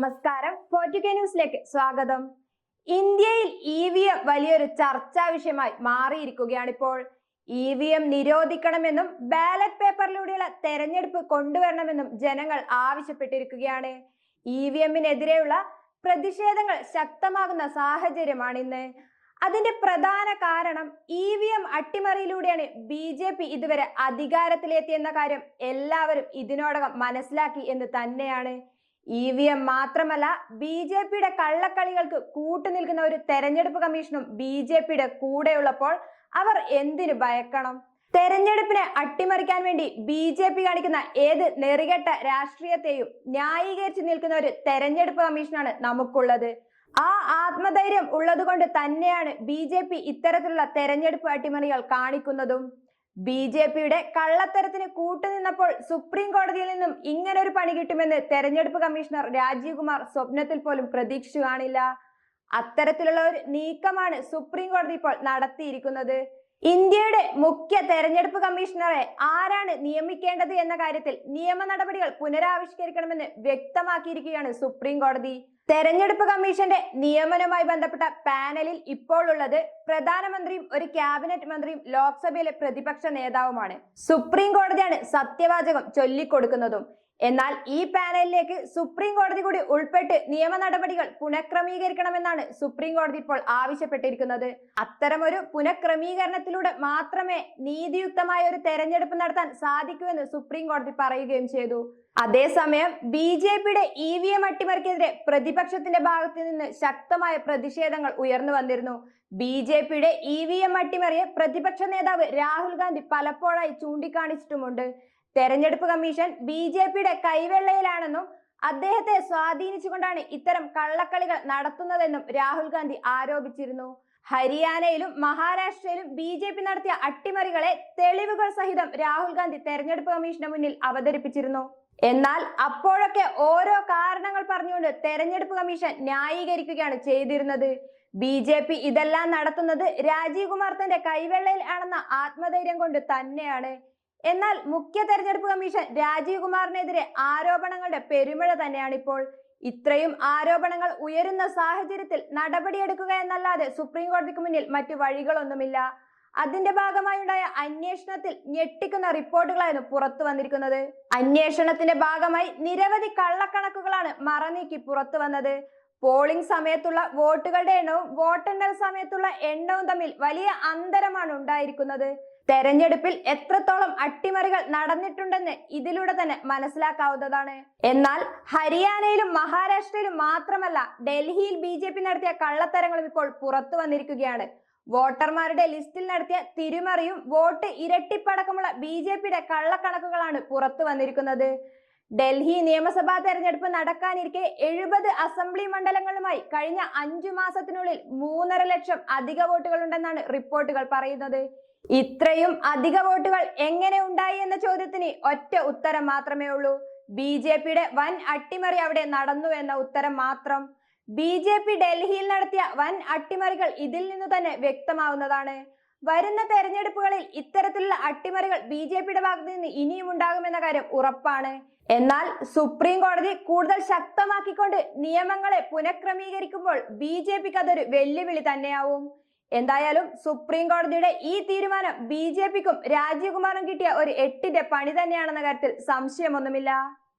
നമസ്കാരം, ഫോർട്ടുകെ ന്യൂസിലേക്ക് സ്വാഗതം. ഇന്ത്യയിൽ EVM വലിയൊരു ചർച്ചാ വിഷയമായി മാറിയിരിക്കുകയാണിപ്പോൾ. EVM നിരോധിക്കണമെന്നും ബാലറ്റ് പേപ്പറിലൂടെയുള്ള തെരഞ്ഞെടുപ്പ് കൊണ്ടുവരണമെന്നും ജനങ്ങൾ ആവശ്യപ്പെട്ടിരിക്കുകയാണ്. EVMനെതിരെയുള്ള പ്രതിഷേധങ്ങൾ ശക്തമാകുന്ന സാഹചര്യമാണിന്ന്. അതിന്റെ പ്രധാന കാരണം EVM അട്ടിമറിയിലൂടെയാണ് BJP ഇതുവരെ അധികാരത്തിലെത്തിയെന്ന കാര്യം എല്ലാവരും ഇതിനോടകം മനസ്സിലാക്കി എന്ന് തന്നെയാണ്. EVM മാത്രമല്ല, BJPയുടെ കള്ളക്കളികൾക്ക് കൂട്ടുനിൽക്കുന്ന ഒരു തെരഞ്ഞെടുപ്പ് കമ്മീഷനും BJPയുടെ കൂടെയുള്ളപ്പോൾ അവർ എന്തിനു ഭയക്കണം? തെരഞ്ഞെടുപ്പിനെ അട്ടിമറിക്കാൻ വേണ്ടി BJP കാണിക്കുന്ന ഏത് നെറികെട്ട രാഷ്ട്രീയത്തെയും ന്യായീകരിച്ചു നിൽക്കുന്ന ഒരു തെരഞ്ഞെടുപ്പ് കമ്മീഷനാണ് നമുക്കുള്ളത്. ആ ആത്മധൈര്യം ഉള്ളതുകൊണ്ട് തന്നെയാണ് BJP ഇത്തരത്തിലുള്ള തെരഞ്ഞെടുപ്പ് അട്ടിമറികൾ കാണിക്കുന്നതും. BJPയുടെ കള്ളത്തരത്തിന് കൂട്ടുനിന്നപ്പോൾ സുപ്രീം കോടതിയിൽ നിന്നും ഇങ്ങനൊരു പണി കിട്ടുമെന്ന് തെരഞ്ഞെടുപ്പ് കമ്മീഷണർ രാജീവ് കുമാർ സ്വപ്നത്തിൽ പോലും പ്രതീക്ഷിച്ചു കാണില്ല. അത്തരത്തിലുള്ള ഒരു നീക്കമാണ് സുപ്രീം കോടതി ഇപ്പോൾ നടത്തിയിരിക്കുന്നത്. ഇന്ത്യയുടെ മുഖ്യ തെരഞ്ഞെടുപ്പ് കമ്മീഷണറെ ആരാണ് നിയമിക്കേണ്ടത് എന്ന കാര്യത്തിൽ നിയമ നടപടികൾ പുനരാവിഷ്കരിക്കണമെന്ന് വ്യക്തമാക്കിയിരിക്കുകയാണ് സുപ്രീം കോടതി. തെരഞ്ഞെടുപ്പ് കമ്മീഷന്റെ നിയമനവുമായി ബന്ധപ്പെട്ട പാനലിൽ ഇപ്പോൾ ഉള്ളത് പ്രധാനമന്ത്രിയും ഒരു ക്യാബിനറ്റ് മന്ത്രിയും ലോക്സഭയിലെ പ്രതിപക്ഷ നേതാവുമാണ്. സുപ്രീം കോടതിയാണ് സത്യവാചകം ചൊല്ലിക്കൊടുക്കുന്നതും. എന്നാൽ ഈ പാനലിലേക്ക് സുപ്രീം കോടതി കൂടി ഉൾപ്പെട്ട് നിയമ നടപടികൾ പുനഃക്രമീകരിക്കണമെന്നാണ് സുപ്രീം കോടതി ഇപ്പോൾ ആവശ്യപ്പെട്ടിരിക്കുന്നത്. അത്തരമൊരു പുനഃക്രമീകരണത്തിലൂടെ മാത്രമേ നീതിയുക്തമായ ഒരു തെരഞ്ഞെടുപ്പ് നടത്താൻ സാധിക്കൂ എന്ന് സുപ്രീം കോടതി പറയുകയും ചെയ്തു. അതേസമയം BJPയുടെ EVM അട്ടിമറിക്കെതിരെ പ്രതിപക്ഷത്തിന്റെ ഭാഗത്ത് നിന്ന് ശക്തമായ പ്രതിഷേധങ്ങൾ ഉയർന്നു വന്നിരുന്നു. BJPയുടെ EVM അട്ടിമറിയെ പ്രതിപക്ഷ നേതാവ് രാഹുൽ ഗാന്ധി പലപ്പോഴായി ചൂണ്ടിക്കാണിച്ചിട്ടുമുണ്ട്. തെരഞ്ഞെടുപ്പ് കമ്മീഷൻ BJPയുടെ കൈവെള്ളയിലാണെന്നും അദ്ദേഹത്തെ സ്വാധീനിച്ചുകൊണ്ടാണ് ഇത്തരം കള്ളക്കളികൾ നടത്തുന്നതെന്നും രാഹുൽ ഗാന്ധി ആരോപിച്ചിരുന്നു. ഹരിയാനയിലും മഹാരാഷ്ട്രയിലും BJP നടത്തിയ അട്ടിമറികളെ തെളിവുകൾ സഹിതം രാഹുൽ ഗാന്ധി തെരഞ്ഞെടുപ്പ് കമ്മീഷന് മുന്നിൽ അവതരിപ്പിച്ചിരുന്നു. എന്നാൽ അപ്പോഴൊക്കെ ഓരോ കാരണങ്ങൾ പറഞ്ഞുകൊണ്ട് തെരഞ്ഞെടുപ്പ് കമ്മീഷൻ ന്യായീകരിക്കുകയാണ് ചെയ്തിരുന്നത്. BJP ഇതെല്ലാം നടത്തുന്നത് രാജീവ് കുമാർ തന്റെ കൈവെള്ളയിൽ ആണെന്ന ആത്മധൈര്യം കൊണ്ട് തന്നെയാണ്. എന്നാൽ മുഖ്യ തെരഞ്ഞെടുപ്പ് കമ്മീഷൻ രാജീവ് കുമാറിനെതിരെ ആരോപണങ്ങളുടെ പെരുമഴ തന്നെയാണിപ്പോൾ. ഇത്രയും ആരോപണങ്ങൾ ഉയരുന്ന സാഹചര്യത്തിൽ നടപടിയെടുക്കുക എന്നല്ലാതെ സുപ്രീം കോടതിക്ക് മുന്നിൽ മറ്റു വഴികളൊന്നുമില്ല. അതിന്റെ ഭാഗമായുണ്ടായ അന്വേഷണത്തിൽ ഞെട്ടിക്കുന്ന റിപ്പോർട്ടുകളായിരുന്നു പുറത്തു വന്നിരിക്കുന്നത്. അന്വേഷണത്തിന്റെ ഭാഗമായി നിരവധി കള്ളക്കണക്കുകളാണ് മറനീക്കി പുറത്തു വന്നത്. പോളിംഗ് സമയത്തുള്ള വോട്ടുകളുടെ എണ്ണവും വോട്ടെണ്ണൽ സമയത്തുള്ള എണ്ണവും തമ്മിൽ വലിയ അന്തരമാണ് ഉണ്ടായിരിക്കുന്നത്. തെരഞ്ഞെടുപ്പിൽ എത്രത്തോളം അട്ടിമറികൾ നടന്നിട്ടുണ്ടെന്ന് ഇതിലൂടെ തന്നെ മനസ്സിലാക്കാവുന്നതാണ്. എന്നാൽ ഹരിയാനയിലും മഹാരാഷ്ട്രയിലും മാത്രമല്ല, ഡൽഹിയിൽ BJP നടത്തിയ കള്ളത്തരങ്ങളും ഇപ്പോൾ പുറത്തു വന്നിരിക്കുകയാണ്. വോട്ടർമാരുടെ ലിസ്റ്റിൽ നടത്തിയ തിരിമറിയും വോട്ട് ഇരട്ടിപ്പടക്കമുള്ള BJPയുടെ കള്ളക്കണക്കുകളാണ് പുറത്തു വന്നിരിക്കുന്നത്. ഡൽഹി നിയമസഭാ തെരഞ്ഞെടുപ്പ് നടക്കാനിരിക്കെ 70 അസംബ്ലി മണ്ഡലങ്ങളുമായി കഴിഞ്ഞ 5 മാസത്തിനുള്ളിൽ 3.5 ലക്ഷം അധിക വോട്ടുകൾ ഉണ്ടെന്നാണ് റിപ്പോർട്ടുകൾ പറയുന്നത്. ഇത്രയും അധിക വോട്ടുകൾ എങ്ങനെ ഉണ്ടായി എന്ന ചോദ്യത്തിന് ഒറ്റ ഉത്തരം മാത്രമേ ഉള്ളൂ. BJPയുടെ വൻ അട്ടിമറി അവിടെ നടന്നു എന്ന ഉത്തരം മാത്രം. BJP ഡൽഹിയിൽ നടത്തിയ വൻ അട്ടിമറികൾ ഇതിൽ നിന്ന് തന്നെ വ്യക്തമാവുന്നതാണ്. വരുന്ന തെരഞ്ഞെടുപ്പുകളിൽ ഇത്തരത്തിലുള്ള അട്ടിമറികൾ BJPയുടെ ഭാഗത്ത് നിന്ന് ഇനിയും ഉണ്ടാകുമെന്ന കാര്യം ഉറപ്പാണ്. എന്നാൽ സുപ്രീം കോടതി കൂടുതൽ ശക്തമാക്കിക്കൊണ്ട് നിയമങ്ങളെ പുനഃക്രമീകരിക്കുമ്പോൾ BJPക്ക് അതൊരു വെല്ലുവിളി തന്നെയാവും. എന്തായാലും സുപ്രീം കോടതിയുടെ ഈ തീരുമാനം BJPക്കും രാജീവ് കുമാറും കിട്ടിയ ഒരു 8ന്റെ പണി തന്നെയാണെന്ന കാര്യത്തിൽ സംശയമൊന്നുമില്ല.